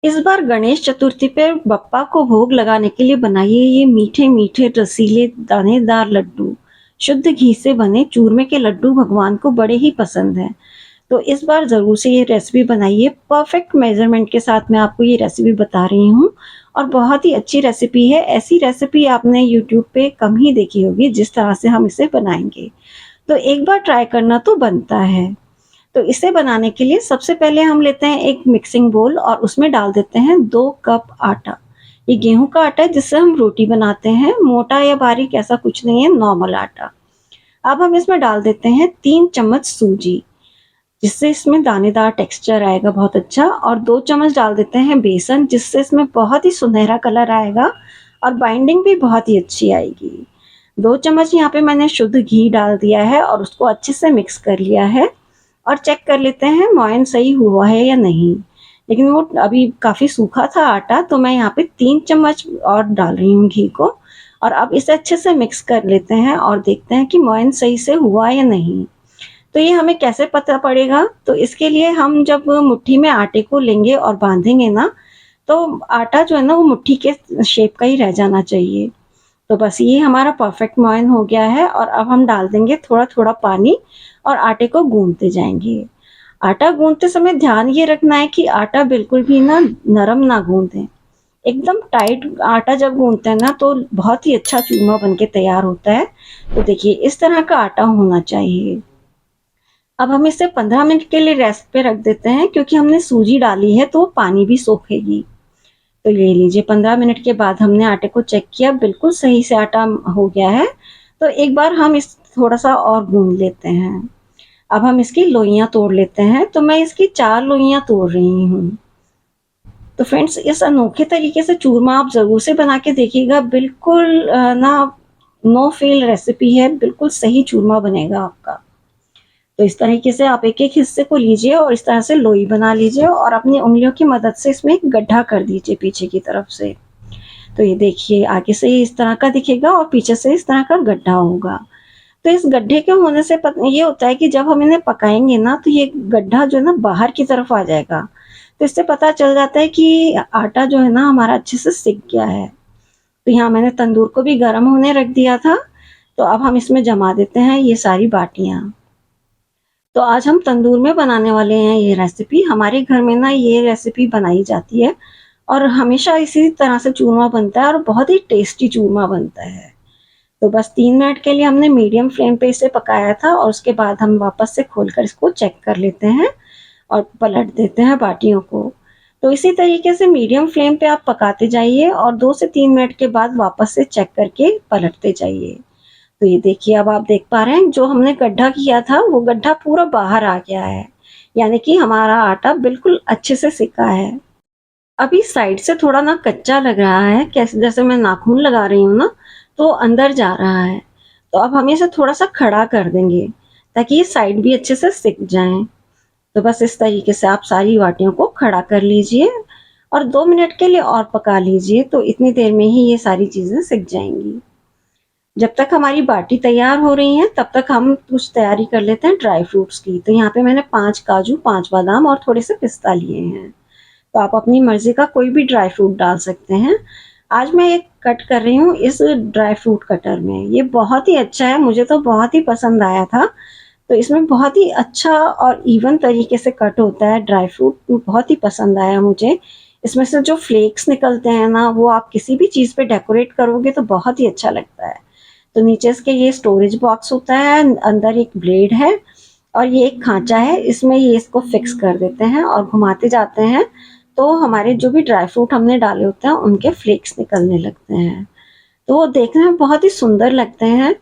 इस बार गणेश चतुर्थी पे बप्पा को भोग लगाने के लिए बनाइए ये मीठे मीठे रसीले दानेदार लड्डू। शुद्ध घी से बने चूरमे के लड्डू भगवान को बड़े ही पसंद हैं। तो इस बार ज़रूर से ये रेसिपी बनाइए। परफेक्ट मेजरमेंट के साथ मैं आपको ये रेसिपी बता रही हूँ और बहुत ही अच्छी रेसिपी है। ऐसी रेसिपी आपने यूट्यूब पे कम ही देखी होगी जिस तरह से हम इसे बनाएंगे। तो एक बार ट्राई करना तो बनता है। तो इसे बनाने के लिए सबसे पहले हम लेते हैं एक मिक्सिंग बोल और उसमें डाल देते हैं 2 कप आटा। ये गेहूं का आटा है जिससे हम रोटी बनाते हैं, मोटा या बारीक ऐसा कुछ नहीं है, नॉर्मल आटा। अब हम इसमें डाल देते हैं 3 चम्मच सूजी, जिससे इसमें दानेदार टेक्सचर आएगा बहुत अच्छा, और 2 चम्मच डाल देते हैं बेसन, जिससे इसमें बहुत ही सुनहरा कलर आएगा और बाइंडिंग भी बहुत ही अच्छी आएगी। 2 चम्मच यहाँ पे मैंने शुद्ध घी डाल दिया है और उसको अच्छे से मिक्स कर लिया है और चेक कर लेते हैं मोयन सही हुआ है या नहीं। लेकिन वो अभी काफ़ी सूखा था आटा, तो मैं यहाँ पे 3 चम्मच और डाल रही हूँ घी को, और अब इसे अच्छे से मिक्स कर लेते हैं और देखते हैं कि मोयन सही से हुआ या नहीं। तो ये हमें कैसे पता पड़ेगा? तो इसके लिए हम जब मुट्ठी में आटे को लेंगे और बांधेंगे ना, तो आटा जो है ना वो मुट्ठी के शेप का ही रह जाना चाहिए। तो बस ये हमारा परफेक्ट मोयन हो गया है और अब हम डाल देंगे थोड़ा थोड़ा पानी और आटे को गूंथते जाएंगे। आटा गूंथते समय ध्यान ये रखना है कि आटा बिल्कुल भी ना नरम ना गूंदें। एकदम टाइट आटा जब गूंथते हैं ना तो बहुत ही अच्छा चूरमा बनके तैयार होता है। तो देखिए इस तरह का आटा होना चाहिए। अब हम इसे 15 मिनट के लिए रेस्ट पे रख देते हैं, क्योंकि हमने सूजी डाली है तो वो पानी भी सोखेगी। तो ले लीजिए 15 मिनट के बाद हमने आटे को चेक किया, बिल्कुल सही से आटा हो गया है। तो एक बार हम इस थोड़ा सा और गूंद लेते हैं। अब हम इसकी लोइयां तोड़ लेते हैं। तो मैं इसकी 4 लोइयां तोड़ रही हूँ। तो फ्रेंड्स इस अनोखे तरीके से चूरमा आप ज़रूर से बना के देखिएगा। बिल्कुल ना नो फेल रेसिपी है, बिल्कुल सही चूरमा बनेगा आपका। तो इस तरीके से आप एक-एक हिस्से को लीजिए और इस तरह से लोई बना लीजिए और अपनी उँगलियों की मदद से इसमें एक गड्ढा कर दीजिए पीछे की तरफ से। तो ये देखिए आगे से ये इस तरह का दिखेगा और पीछे से इस तरह का गड्ढा होगा। तो इस गड्ढे के होने से ये होता है कि जब हम इन्हें पकाएँगे ना तो ये गड्ढा जो है ना बाहर की तरफ आ जाएगा। तो इससे पता चल जाता है कि आटा जो है ना हमारा अच्छे से सिक गया है। तो यहाँ मैंने तंदूर को भी गर्म होने रख दिया था। तो अब हम इसमें जमा देते हैं ये सारी बाटियाँ। तो आज हम तंदूर में बनाने वाले हैं ये रेसिपी। हमारे घर में ना ये रेसिपी बनाई जाती है और हमेशा इसी तरह से चूरमा बनता है और बहुत ही टेस्टी चूरमा बनता है। तो बस 3 मिनट के लिए हमने मीडियम फ्लेम पे इसे पकाया था और उसके बाद हम वापस से खोलकर इसको चेक कर लेते हैं और पलट देते हैं बाटियों को। तो इसी तरीके से मीडियम फ्लेम पे आप पकाते जाइए और 2 से 3 मिनट के बाद वापस से चेक करके पलटते जाइए। तो ये देखिए अब आप देख पा रहे हैं जो हमने गड्ढा किया था वो गड्ढा पूरा बाहर आ गया है, यानी कि हमारा आटा बिल्कुल अच्छे से सिका है। अभी साइड से थोड़ा ना कच्चा लग रहा है, कैसे जैसे मैं नाखून लगा रही हूँ ना तो अंदर जा रहा है। तो अब हम इसे थोड़ा सा खड़ा कर देंगे ताकि ये साइड भी अच्छे से सिक जाएं। तो बस इस तरीके से आप सारी बाटियों को खड़ा कर लीजिए और 2 मिनट के लिए और पका लीजिए। तो इतनी देर में ही ये सारी चीज़ें सिक जाएंगी। जब तक हमारी बाटी तैयार हो रही है तब तक हम कुछ तैयारी कर लेते हैं ड्राई फ्रूट्स की। तो यहाँ पे मैंने 5 काजू, 5 बादाम और थोड़े से पिस्ता लिए हैं। तो आप अपनी मर्जी का कोई भी ड्राई फ्रूट डाल सकते हैं। आज मैं एक कट कर रही हूँ इस ड्राई फ्रूट कटर में। ये बहुत ही अच्छा है, मुझे तो बहुत ही पसंद आया था। तो इसमें बहुत ही अच्छा और इवन तरीके से कट होता है ड्राई फ्रूट, बहुत ही पसंद आया मुझे। इसमें से जो फ्लेक्स निकलते हैं ना वो आप किसी भी चीज़ पे डेकोरेट करोगे तो बहुत ही अच्छा लगता है। तो नीचे इसके ये स्टोरेज बॉक्स होता है, अंदर एक ब्लेड है और ये एक खांचा है, इसमें ये इसको फिक्स कर देते हैं और घुमाते जाते हैं तो हमारे जो भी ड्राई फ्रूट हमने डाले होते हैं उनके फ्लेक्स निकलने लगते हैं। तो वो देखने में बहुत ही सुंदर लगते हैं।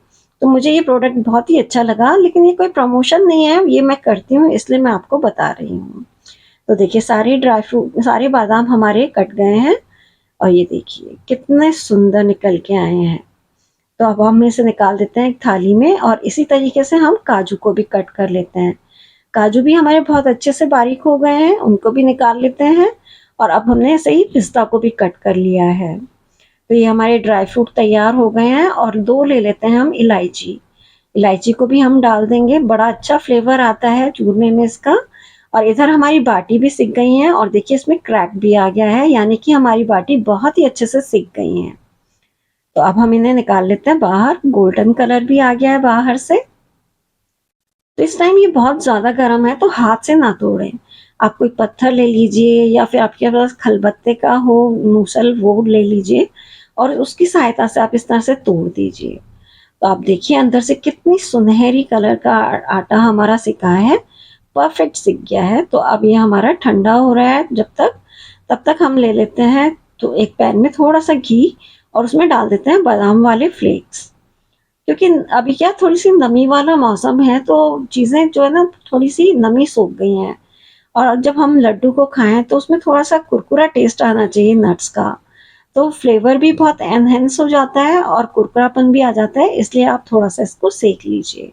तो मुझे ये प्रोडक्ट बहुत ही अच्छा लगा, लेकिन ये कोई प्रमोशन नहीं है, ये मैं करती हूँ इसलिए मैं आपको बता रही हूँ। तो देखिए सारे ड्राई फ्रूट, सारे बादाम हमारे कट गए हैं और ये देखिए कितने सुंदर निकल के आए हैं। तो अब हम इसे निकाल देते हैं एक थाली में और इसी तरीके से हम काजू को भी कट कर लेते हैं। काजू भी हमारे बहुत अच्छे से बारीक हो गए हैं, उनको भी निकाल लेते हैं। और अब हमने ऐसे ही पिस्ता को भी कट कर लिया है। तो ये हमारे ड्राई फ्रूट तैयार हो गए हैं और 2 ले लेते हैं हम इलायची। इलायची को भी हम डाल देंगे, बड़ा अच्छा फ्लेवर आता है चूरमे में इसका। और इधर हमारी बाटी भी सिक गई है और देखिए इसमें क्रैक भी आ गया है, यानी कि हमारी बाटी बहुत ही अच्छे से सिक गई है। तो अब हम इन्हें निकाल लेते हैं बाहर। गोल्डन कलर भी आ गया है बाहर से। तो इस टाइम ये बहुत ज़्यादा गर्म है तो हाथ से ना तोड़ें। आप कोई पत्थर ले लीजिए या फिर आपके पास खलबत्ते का हो मूसल, वो ले लीजिए और उसकी सहायता से आप इस तरह से तोड़ दीजिए। तो आप देखिए अंदर से कितनी सुनहरी कलर का आटा हमारा सिका है, परफेक्ट सिक गया है। तो अब ये हमारा ठंडा हो रहा है तब तक हम ले लेते हैं तो एक पैन में थोड़ा सा घी और उसमें डाल देते हैं बादाम वाले फ्लेक्स। क्योंकि अभी क्या थोड़ी सी नमी वाला मौसम है तो चीज़ें जो है ना थोड़ी सी नमी सोख गई हैं और जब हम लड्डू को खाएं तो उसमें थोड़ा सा कुरकुरा टेस्ट आना चाहिए नट्स का। तो फ्लेवर भी बहुत एनहेंस हो जाता है और कुरकुरापन भी आ जाता है, इसलिए आप थोड़ा सा इसको सेक लीजिए।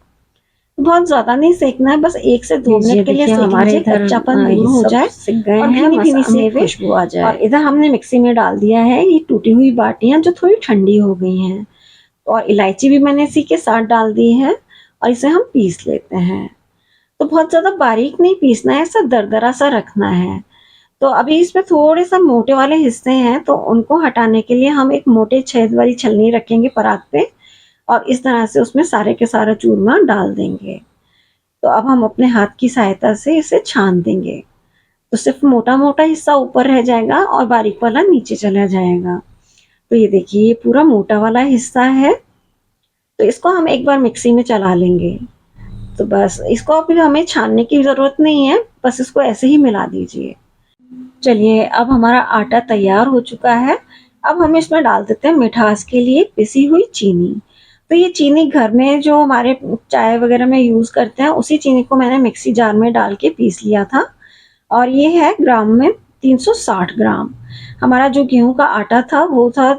बहुत ज़्यादा नहीं सेकना है, बस 1 से 2 मिनट के लिए सेक हमारे लीजिए, इधर कच्चापन दूर हो जाए सिक गए और हैं, भीनी-भीनी सी मेवे खुशबू आ जाए। और इधर हमने मिक्सी में डाल दिया है ये टूटी हुई बाटियाँ जो थोड़ी ठंडी हो गई हैं और इलायची भी मैंने इसी के साथ डाल दी है और इसे हम पीस लेते हैं। तो बहुत ज़्यादा बारीक नहीं पीसना है, ऐसा दरदरा सा रखना है। तो अभी इसमें थोड़े सा मोटे वाले हिस्से हैं तो उनको हटाने के लिए हम एक मोटे छेद वाली छलनी रखेंगे परात पे और इस तरह से उसमें सारे के सारा चूरमा डाल देंगे। तो अब हम अपने हाथ की सहायता से इसे छान देंगे। तो सिर्फ मोटा-मोटा हिस्सा ऊपर रह जाएगा और बारीक वाला नीचे चला जाएगा। तो ये देखिए ये पूरा मोटा वाला हिस्सा है। तो इसको हम एक बार मिक्सी में चला लेंगे। तो बस इसको अभी हमें छानने की ज़रूरत नहीं है, बस इसको ऐसे ही मिला दीजिए। चलिए अब हमारा आटा तैयार हो चुका है। अब हम इसमें डाल देते हैं मिठास के लिए पिसी हुई चीनी। तो ये चीनी घर में जो हमारे चाय वगैरह में यूज़ करते हैं उसी चीनी को मैंने मिक्सी जार में डाल के पीस लिया था और ये है ग्राम में 360 ग्राम। हमारा जो गेहूँ का आटा था वो था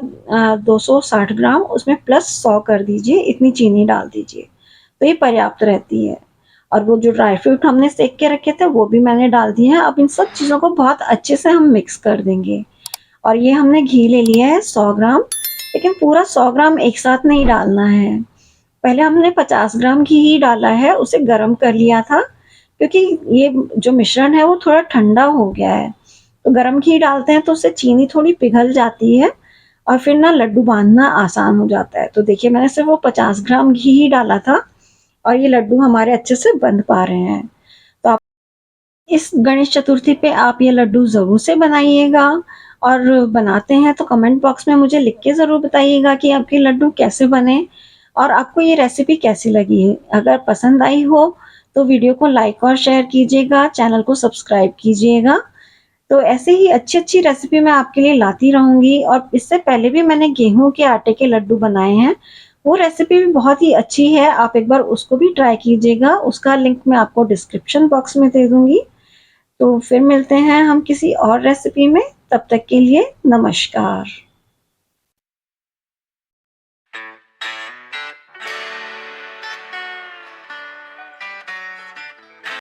260 ग्राम, उसमें प्लस 100 कर दीजिए, इतनी चीनी डाल दीजिए। तो ये पर्याप्त रहती है। और वो जो ड्राई फ्रूट हमने सेक के रखे थे वो भी मैंने डाल दिए हैं। अब इन सब चीज़ों को बहुत अच्छे से हम मिक्स कर देंगे। और ये हमने घी ले लिया है 100 ग्राम, लेकिन पूरा 100 ग्राम एक साथ नहीं डालना है। पहले हमने 50 ग्राम घी ही डाला है, उसे गर्म कर लिया था क्योंकि ये जो मिश्रण है वो थोड़ा ठंडा हो गया है। तो गर्म घी डालते हैं तो उससे चीनी थोड़ी पिघल जाती है और फिर ना लड्डू बांधना आसान हो जाता है। तो देखिए मैंने सिर्फ वो 50 ग्राम घी ही डाला था और ये लड्डू हमारे अच्छे से बंध पा रहे हैं। तो आप इस गणेश चतुर्थी पे आप ये लड्डू ज़रूर से बनाइएगा और बनाते हैं तो कमेंट बॉक्स में मुझे लिख के ज़रूर बताइएगा कि आपके लड्डू कैसे बने और आपको ये रेसिपी कैसी लगी है। अगर पसंद आई हो तो वीडियो को लाइक और शेयर कीजिएगा, चैनल को सब्सक्राइब कीजिएगा। तो ऐसे ही अच्छी-अच्छी रेसिपी मैं आपके लिए लाती रहूँगी और इससे पहले भी मैंने गेहूँ के आटे के लड्डू बनाए हैं। वो रेसिपी भी बहुत ही अच्छी है, आप एक बार उसको भी ट्राई कीजिएगा, उसका लिंक मैं आपको डिस्क्रिप्शन बॉक्स में दे दूँगी। तो फिर मिलते हैं हम किसी और रेसिपी में, तब तक के लिए नमस्कार।